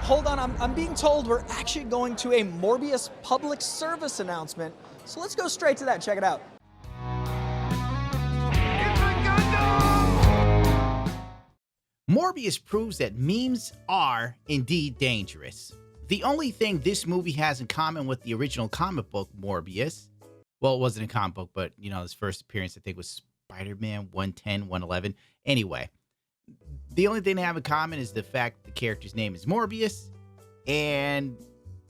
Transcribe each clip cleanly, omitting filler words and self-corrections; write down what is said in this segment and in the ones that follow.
Hold on, I'm being told we're actually going to a Morbius public service announcement. So let's go straight to that, check it out. Morbius proves that memes are indeed dangerous. The only thing this movie has in common with the original comic book Morbius, well, it wasn't a comic book, but you know, his first appearance I think was Spider-Man 110, 111. Anyway, the only thing they have in common is the fact the character's name is Morbius, and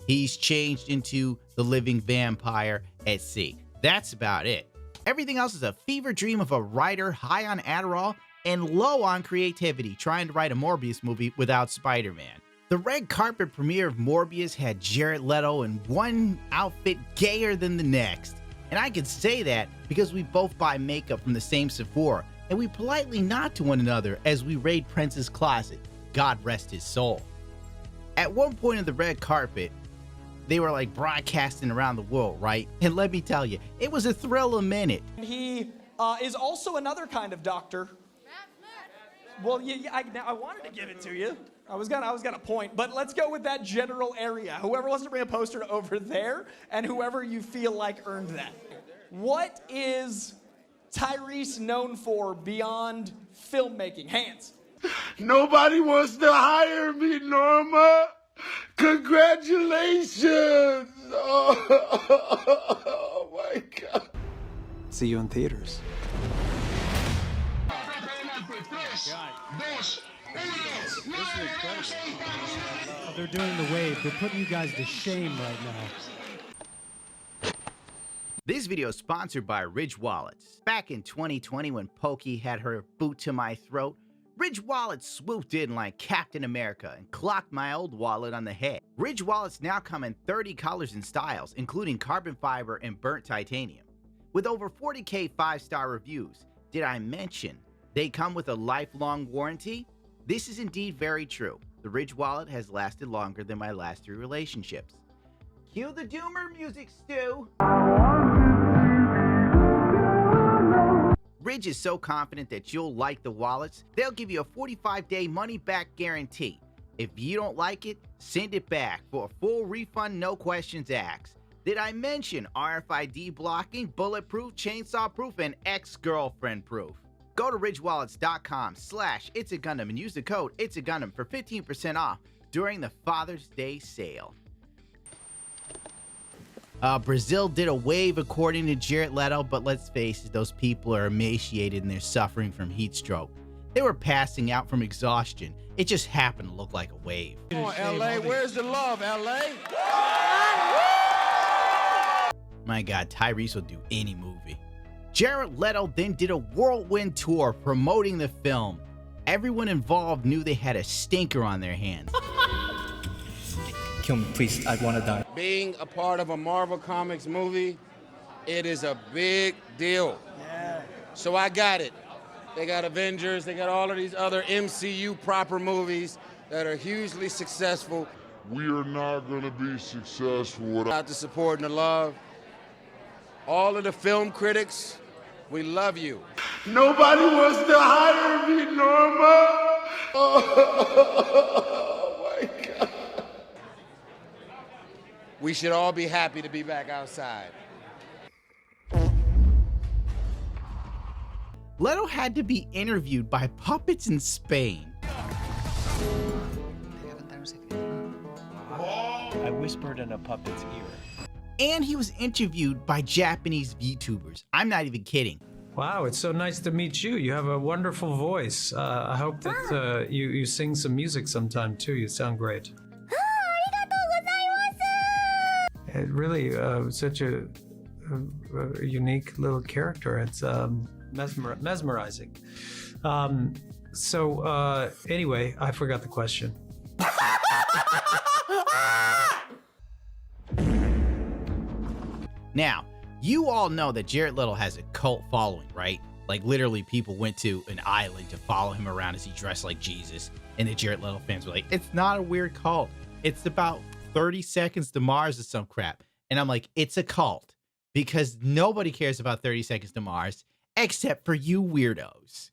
he's changed into the living vampire at sea. That's about it. Everything else is a fever dream of a writer high on Adderall and low on creativity trying to write a Morbius movie without Spider-Man. The red carpet premiere of Morbius had Jared Letto in one outfit gayer than the next. And I can say that because we both buy makeup from the same Sephora, and we politely nod to one another as we raid Prince's closet. God rest his soul. At one point in the red carpet, they were like broadcasting around the world, right? And let me tell you, it was a thrill a minute. He is also another kind of doctor. Well, I wanted to give it to you. I was gonna point, but let's go with that general area. Whoever wants to bring a poster over there, and whoever you feel like earned that. What is Tyrese known for beyond filmmaking? Hands. Nobody wants to hire me, Norma. Congratulations. Oh my God. See you in theaters. They're doing the wave. They're putting you guys to shame right now. This video is sponsored by Ridge Wallets. Back in 2020 when Pokey had her boot to my throat, Ridge Wallets swooped in like Captain America and clocked my old wallet on the head. Ridge Wallets now come in 30 colors and styles, including carbon fiber and burnt titanium. With over 40K 5-star reviews, did I mention they come with a lifelong warranty? This is indeed very true. The Ridge Wallet has lasted longer than my last 3 relationships. Cue the Doomer music, Stu! Ridge is so confident that you'll like the wallets, they'll give you a 45-day money-back guarantee. If you don't like it, send it back for a full refund, no questions asked. Did I mention RFID blocking, bulletproof, chainsaw proof, and ex-girlfriend proof? Go to ridgewallets.com/itsagundam and use the code itsagundam for 15% off during the Father's Day sale. Brazil did a wave according to Jared Letto, but let's face it, those people are emaciated and they're suffering from heat stroke. They were passing out from exhaustion. It just happened to look like a wave. Come on, LA, where's the love, LA? My God, Tyrese will do any movie. Jared Letto then did a whirlwind tour promoting the film. Everyone involved knew they had a stinker on their hands. Kill me, please. I want to die. Being a part of a Marvel Comics movie, it is a big deal. Yeah. So I got it. They got Avengers, they got all of these other MCU proper movies that are hugely successful. We are not going to be successful without The support and the love. All of the film critics, we love you. Nobody wants to hire me, Norma. Oh my God. We should all be happy to be back outside. Letto had to be interviewed by puppets in Spain. I whispered in a puppet's ear. And he was interviewed by Japanese VTubers. I'm not even kidding. Wow, it's so nice to meet you. You have a wonderful voice. I hope that you sing some music sometime too. You sound great. It really such a unique little character. It's mesmerizing. Anyway, I forgot the question. Now, you all know that Jared Letto has a cult following, right? Like literally people went to an island to follow him around as he dressed like Jesus. And the Jared Letto fans were like, it's not a weird cult. It's about 30 seconds to Mars or some crap. And I'm like, it's a cult because nobody cares about 30 seconds to Mars except for you weirdos.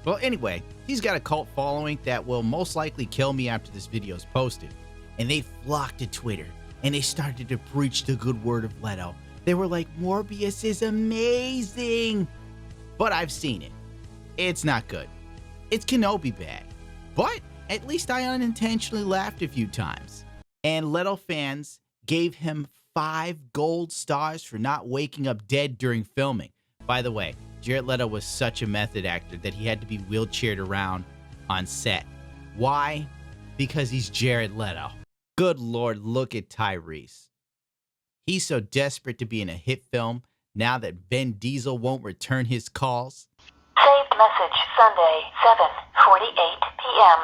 Well, anyway, he's got a cult following that will most likely kill me after this video is posted. And they flocked to Twitter, and they started to preach the good word of Letto. They were like, Morbius is amazing. But I've seen it. It's not good. It's Kenobi bad. But at least I unintentionally laughed a few times. And Letto fans gave him 5 gold stars for not waking up dead during filming. By the way, Jared Leto was such a method actor that he had to be wheelchaired around on set. Why? Because he's Jared Leto. Good Lord, look at Tyrese. He's so desperate to be in a hit film now that Vin Diesel won't return his calls. Saved message Sunday, 7:48 p.m.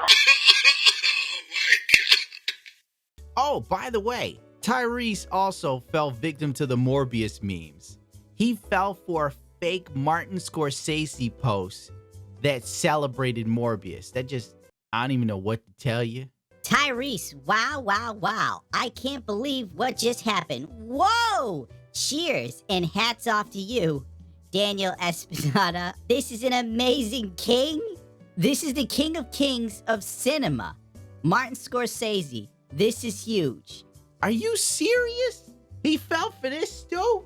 Oh, by the way, Tyrese also fell victim to the Morbius memes. He fell for a fake Martin Scorsese post that celebrated Morbius. I don't even know what to tell you. Tyrese, wow, wow, wow. I can't believe what just happened. Whoa! Cheers and hats off to you, Daniel Espinada. This is an amazing king. This is the king of kings of cinema. Martin Scorsese, this is huge. Are you serious? He fell for this too?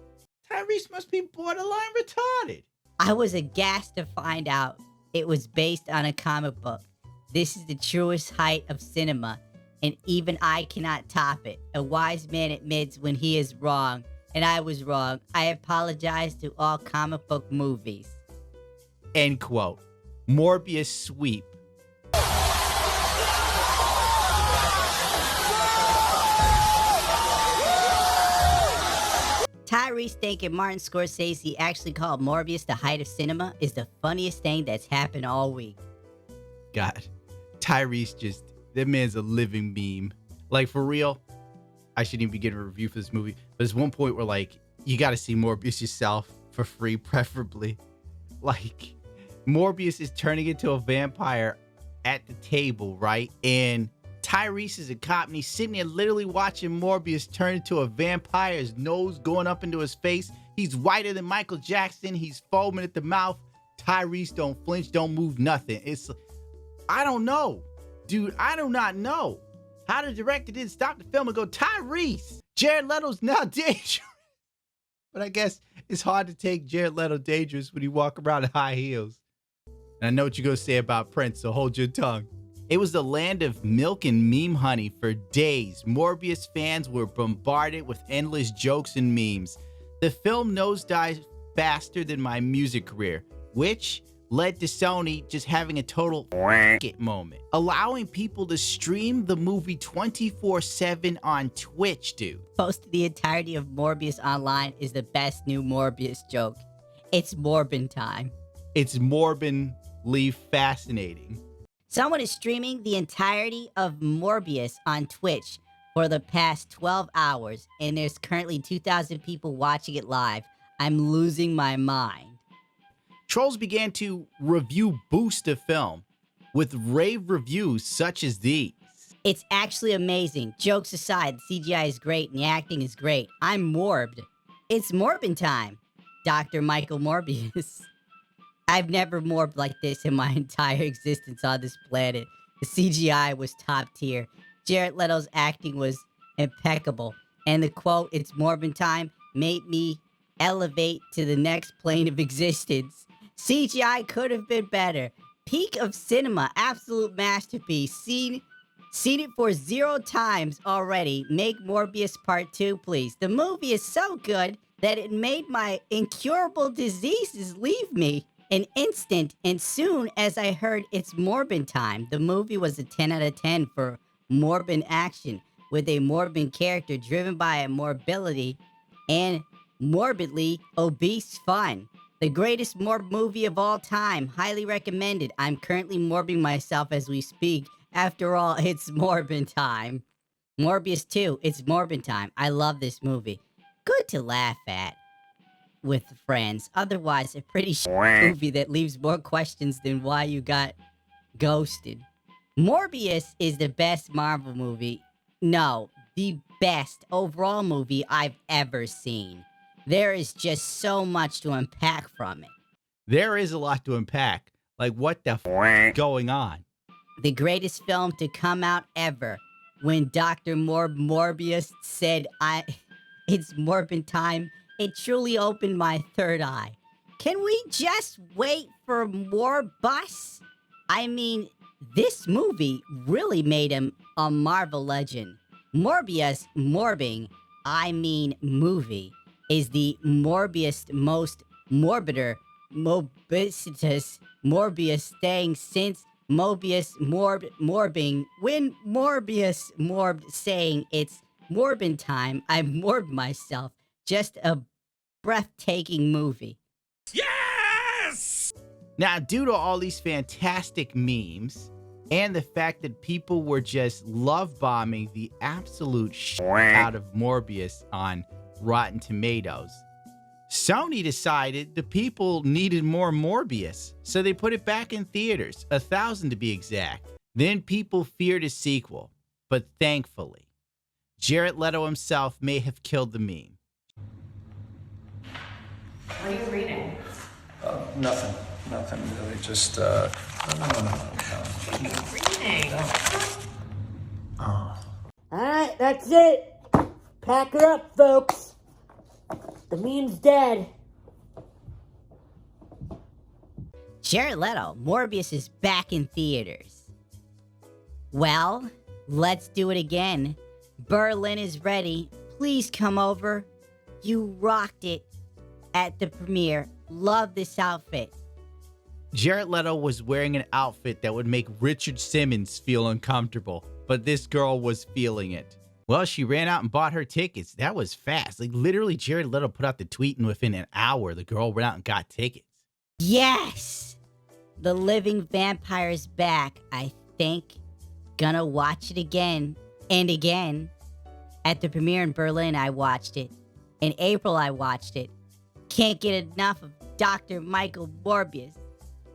Tyrese must be borderline retarded. I was aghast to find out it was based on a comic book. This is the truest height of cinema, and even I cannot top it. A wise man admits when he is wrong, and I was wrong. I apologize to all comic book movies. End quote. Morbius sweep. Tyrese thinking Martin Scorsese actually called Morbius the height of cinema is the funniest thing that's happened all week. God, Tyrese that man's a living meme. Like, for real, I shouldn't even be getting a review for this movie, but there's one point where, like, you gotta see Morbius yourself for free, preferably. Like, Morbius is turning into a vampire at the table, right? And Tyrese is a cop, and he's sitting there literally watching Morbius turn into a vampire, his nose going up into his face. He's whiter than Michael Jackson. He's foaming at the mouth. Tyrese don't flinch, don't move, nothing. I don't know. Dude, I do not know how the director didn't stop the film and go, Tyrese, Jared Leto's now dangerous. But I guess it's hard to take Jared Leto dangerous when you walk around in high heels. And I know what you're going to say about Prince, so hold your tongue. It was the land of milk and meme honey for days. Morbius fans were bombarded with endless jokes and memes. The film nosedived faster than my music career, which led to Sony just having a total it moment, allowing people to stream the movie 24/7 on Twitch, dude. Posting the entirety of Morbius online is the best new Morbius joke. It's Morbin time. It's morbidly fascinating. Someone is streaming the entirety of Morbius on Twitch for the past 12 hours, and there's currently 2,000 people watching it live. I'm losing my mind. Trolls began to review boost the film with rave reviews such as these. It's actually amazing. Jokes aside, the CGI is great and the acting is great. I'm morbed. It's Morbin time. Dr. Michael Morbius. I've never morbed like this in my entire existence on this planet. The CGI was top tier. Jared Leto's acting was impeccable. And the quote, "It's Morbin time," made me elevate to the next plane of existence. CGI could have been better. Peak of cinema, absolute masterpiece. Seen it for 0 times already. Make Morbius Part 2, please. The movie is so good that it made my incurable diseases leave me an instant, and soon as I heard it's Morbin time, the movie was a 10 out of 10 for Morbin action, with a Morbin character driven by a morbidity and morbidly obese fun. The greatest Morb movie of all time, highly recommended. I'm currently morbing myself as we speak. After all, it's Morbin time. Morbius 2, it's Morbin time. I love this movie. Good to laugh at with friends. Otherwise, a pretty movie that leaves more questions than why you got ghosted. Morbius is the best Marvel movie. No, the best overall movie I've ever seen. There is just so much to unpack from it. There is a lot to unpack. Like, what the going on? The greatest film to come out ever. When Dr. Morbius said, it's Morbin time, it truly opened my third eye. Can we just wait for more bus? I mean, this movie really made him a Marvel legend. Morbius morbing, movie, is the Morbius most morbider, mobicitous, Morbius staying since Mobius morbing. When Morbius morbed saying it's Morbin time, I morbed myself. Just a breathtaking movie. Yes! Now, due to all these fantastic memes and the fact that people were just love bombing the absolute shit out of Morbius on Rotten Tomatoes, Sony decided the people needed more Morbius, so they put it back in theaters, 1,000 to be exact. Then people feared a sequel, but thankfully, Jared Letto himself may have killed the meme. What are you reading? Nothing really. Just What are you reading? Oh. Alright, that's it. Pack her up, folks. The meme's dead. Jared Leto, Morbius is back in theaters. Well, let's do it again. Berlin is ready. Please come over. You rocked it at the premiere. Love this outfit. Jared Leto was wearing an outfit that would make Richard Simmons feel uncomfortable, but this girl was feeling it. Well, she ran out and bought her tickets. That was fast. Like, literally, Jared Leto put out the tweet, and within an hour, the girl went out and got tickets. Yes! The living vampire is back. I think. Gonna watch it again and again. At the premiere in Berlin, I watched it. In April, I watched it. Can't get enough of Dr. Michael Morbius.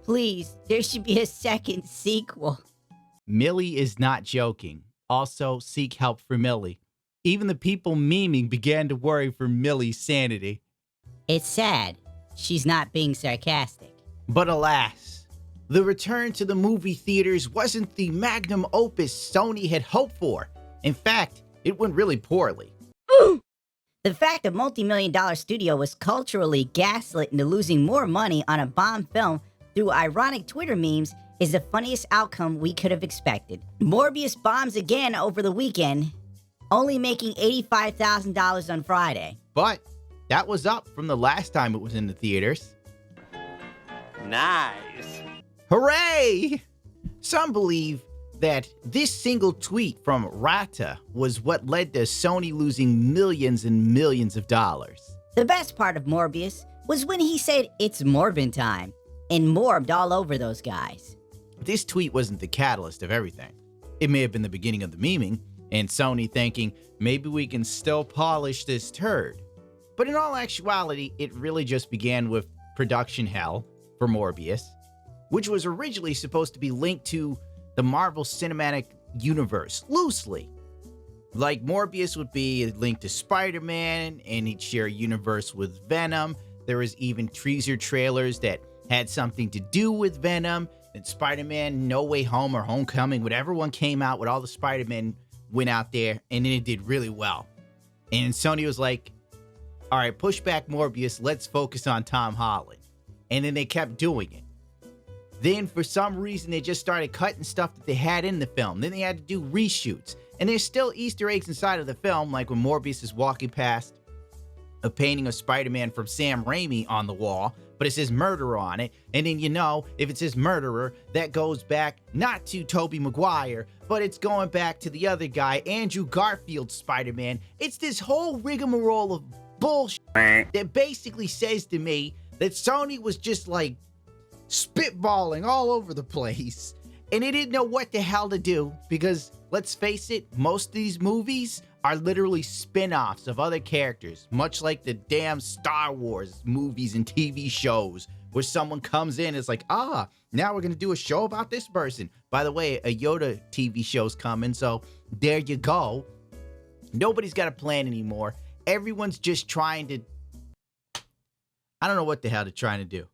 Please, there should be a second sequel. Millie is not joking. Also, seek help for Millie. Even the people memeing began to worry for Millie's sanity. It's sad. She's not being sarcastic. But alas, the return to the movie theaters wasn't the magnum opus Sony had hoped for. In fact, it went really poorly. The fact a multi-million-dollar studio was culturally gaslit into losing more money on a bomb film through ironic Twitter memes is the funniest outcome we could have expected. Morbius bombs again over the weekend, only making $85,000 on Friday. But that was up from the last time it was in the theaters. Nice. Hooray! Some believe that this single tweet from Rata was what led to Sony losing millions and millions of dollars. The best part of Morbius was when he said it's Morbin time and morbed all over those guys. This tweet wasn't the catalyst of everything. It may have been the beginning of the memeing, and Sony thinking, maybe we can still polish this turd. But in all actuality, it really just began with production hell for Morbius, which was originally supposed to be linked to the Marvel Cinematic Universe, loosely. Like, Morbius would be linked to Spider-Man, and he'd share a universe with Venom. There was even teaser trailers that had something to do with Venom. And Spider-Man No Way Home or Homecoming, whatever one came out with all the Spider-Men went out there, and then it did really well. And Sony was like, all right, push back Morbius, let's focus on Tom Holland. And then they kept doing it. Then for some reason, they just started cutting stuff that they had in the film. Then they had to do reshoots. And there's still Easter eggs inside of the film, like when Morbius is walking past a painting of Spider-Man from Sam Raimi on the wall, but it says murderer on it. And then, you know, if it says murderer, that goes back not to Tobey Maguire, but it's going back to the other guy, Andrew Garfield's Spider-Man. It's this whole rigmarole of bullshit that basically says to me that Sony was just like spitballing all over the place, and they didn't know what the hell to do, because let's face it, most of these movies are literally spin-offs of other characters, much like the damn Star Wars movies and TV shows, where someone comes in and is like, now we're gonna do a show about this person. By the way, a Yoda TV show's coming, so there you go. Nobody's got a plan anymore. Everyone's just trying to, I don't know what the hell they're trying to do.